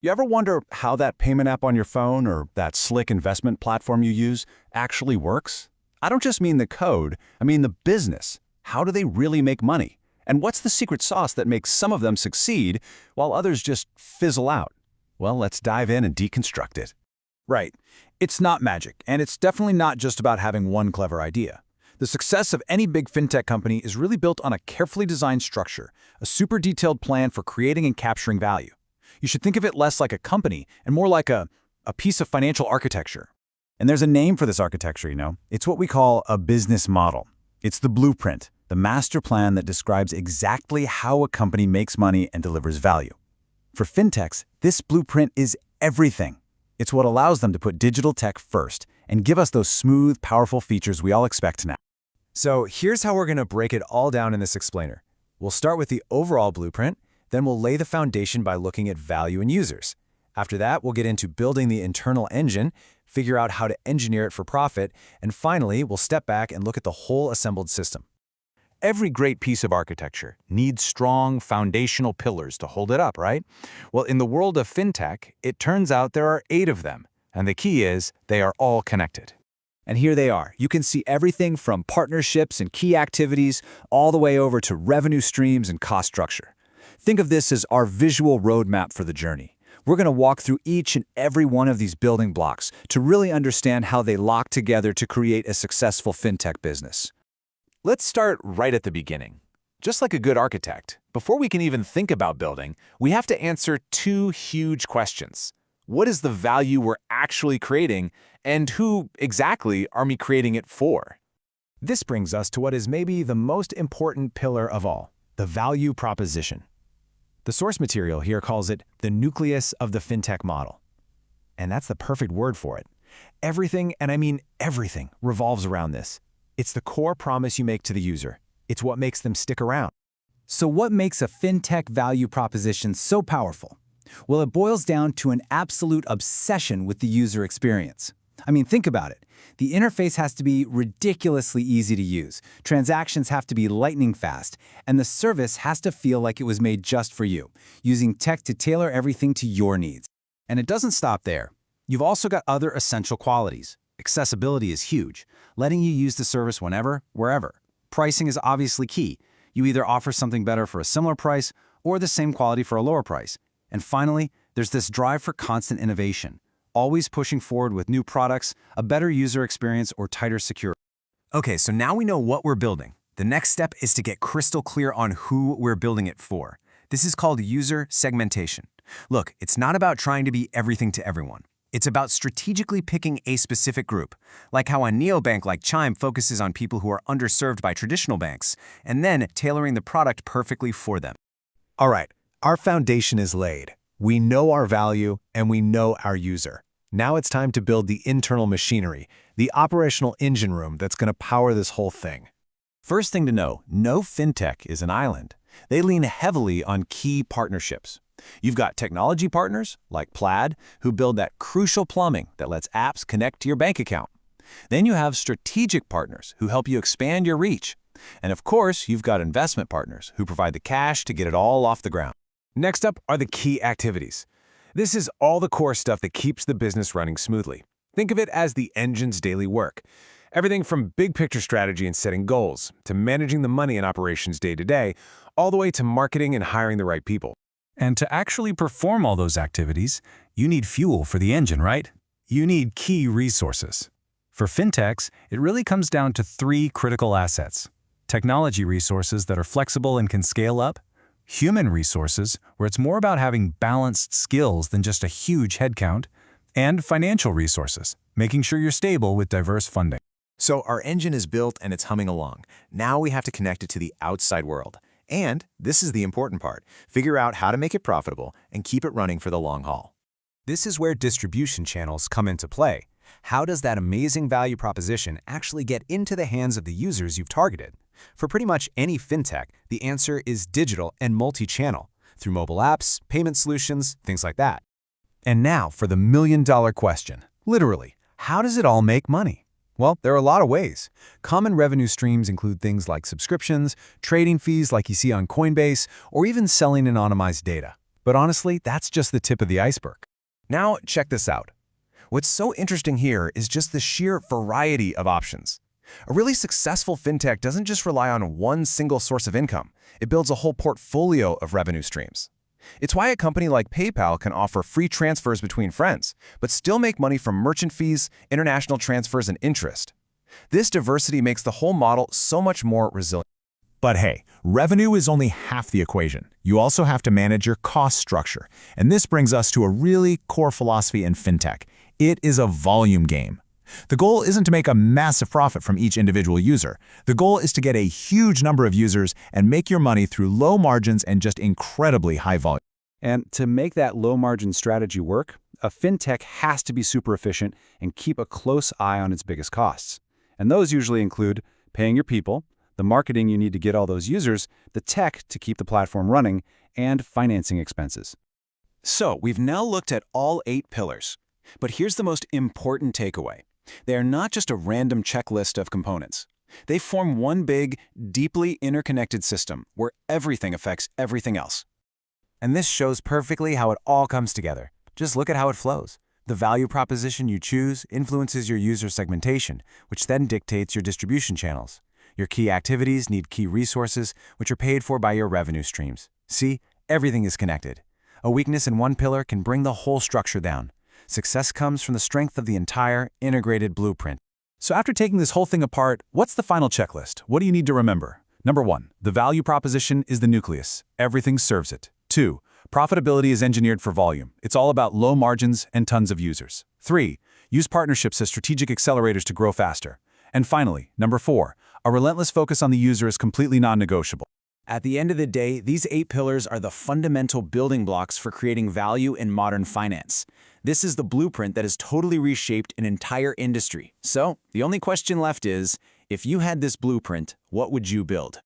You ever wonder how that payment app on your phone or that slick investment platform you use actually works? I don't just mean the code, I mean the business. How do they really make money? And what's the secret sauce that makes some of them succeed while others just fizzle out? Well, let's dive in and deconstruct it. Right. It's not magic, and it's definitely not just about having one clever idea. The success of any big fintech company is really built on a carefully designed structure, a super detailed plan for creating and capturing value. You should think of it less like a company and more like a piece of financial architecture. And there's a name for this architecture, It's what we call a business model. It's the blueprint, the master plan that describes exactly how a company makes money and delivers value. For fintechs, this blueprint is everything. It's what allows them to put digital tech first and give us those smooth, powerful features we all expect now. So here's how we're going to break it all down in this explainer. We'll start with the overall blueprint, then we'll lay the foundation by looking at value and users. After that, we'll get into building the internal engine, figure out how to engineer it for profit, and finally, we'll step back and look at the whole assembled system. Every great piece of architecture needs strong foundational pillars to hold it up, right? Well, in the world of fintech, it turns out there are 8 of them, and the key is they are all connected. And here they are. You can see everything from partnerships and key activities all the way over to revenue streams and cost structure. Think of this as our visual roadmap for the journey. We're going to walk through each and every one of these building blocks to really understand how they lock together to create a successful fintech business. Let's start right at the beginning. Just like a good architect, before we can even think about building, we have to answer 2 huge questions. What is the value we're actually creating, and who exactly are we creating it for? This brings us to what is maybe the most important pillar of all, the value proposition. The source material here calls it the nucleus of the fintech model. And that's the perfect word for it. Everything, and I mean everything, revolves around this. It's the core promise you make to the user. It's what makes them stick around. So what makes a fintech value proposition so powerful? Well, it boils down to an absolute obsession with the user experience. I mean, think about it. The interface has to be ridiculously easy to use, transactions have to be lightning fast, and the service has to feel like it was made just for you, using tech to tailor everything to your needs. And it doesn't stop there. You've also got other essential qualities. Accessibility is huge, letting you use the service whenever, wherever. Pricing is obviously key. You either offer something better for a similar price or the same quality for a lower price. And finally, there's this drive for constant innovation, always pushing forward with new products, a better user experience, or tighter security. Okay, so now we know what we're building. The next step is to get crystal clear on who we're building it for. This is called user segmentation. Look, it's not about trying to be everything to everyone. It's about strategically picking a specific group, like how a neobank like Chime focuses on people who are underserved by traditional banks, and then tailoring the product perfectly for them. All right, our foundation is laid. We know our value, and we know our user. Now it's time to build the internal machinery, the operational engine room that's going to power this whole thing. First thing to know, no fintech is an island. They lean heavily on key partnerships. You've got technology partners, like Plaid, who build that crucial plumbing that lets apps connect to your bank account. Then you have strategic partners who help you expand your reach. And of course, you've got investment partners who provide the cash to get it all off the ground. Next up are the key activities. This is all the core stuff that keeps the business running smoothly. Think of it as the engine's daily work. Everything from big picture strategy and setting goals, to managing the money and operations day to day, all the way to marketing and hiring the right people. And to actually perform all those activities, you need fuel for the engine, right? You need key resources. For fintechs, it really comes down to 3 critical assets. Technology resources that are flexible and can scale up, human resources, where it's more about having balanced skills than just a huge headcount, and financial resources, making sure you're stable with diverse funding. So our engine is built and it's humming along. Now we have to connect it to the outside world. And this is the important part, figure out how to make it profitable and keep it running for the long haul. This is where distribution channels come into play. How does that amazing value proposition actually get into the hands of the users you've targeted? For pretty much any fintech, the answer is digital and multi-channel, through mobile apps, payment solutions, things like that. And now for the million-dollar question. Literally, how does it all make money? Well, there are a lot of ways. Common revenue streams include things like subscriptions, trading fees like you see on Coinbase, or even selling anonymized data. But honestly, that's just the tip of the iceberg. Now, check this out. What's so interesting here is just the sheer variety of options. A really successful fintech doesn't just rely on one single source of income. It builds a whole portfolio of revenue streams. It's why a company like PayPal can offer free transfers between friends, but still make money from merchant fees, international transfers, and interest. This diversity makes the whole model so much more resilient. But hey, revenue is only half the equation. You also have to manage your cost structure. And this brings us to a really core philosophy in fintech. It is a volume game. The goal isn't to make a massive profit from each individual user. The goal is to get a huge number of users and make your money through low margins and just incredibly high volume. And to make that low-margin strategy work, a fintech has to be super efficient and keep a close eye on its biggest costs. And those usually include paying your people, the marketing you need to get all those users, the tech to keep the platform running, and financing expenses. So, we've now looked at all 8 pillars. But here's the most important takeaway. They are not just a random checklist of components. They form one big, deeply interconnected system where everything affects everything else. And this shows perfectly how it all comes together. Just look at how it flows. The value proposition you choose influences your user segmentation, which then dictates your distribution channels. Your key activities need key resources, which are paid for by your revenue streams. See, everything is connected. A weakness in one pillar can bring the whole structure down. Success comes from the strength of the entire integrated blueprint. So after taking this whole thing apart, what's the final checklist? What do you need to remember? Number 1, the value proposition is the nucleus. Everything serves it. 2, profitability is engineered for volume. It's all about low margins and tons of users. 3, use partnerships as strategic accelerators to grow faster. And finally, number 4, a relentless focus on the user is completely non-negotiable. At the end of the day, these 8 pillars are the fundamental building blocks for creating value in modern finance. This is the blueprint that has totally reshaped an entire industry. So, the only question left is, if you had this blueprint, what would you build?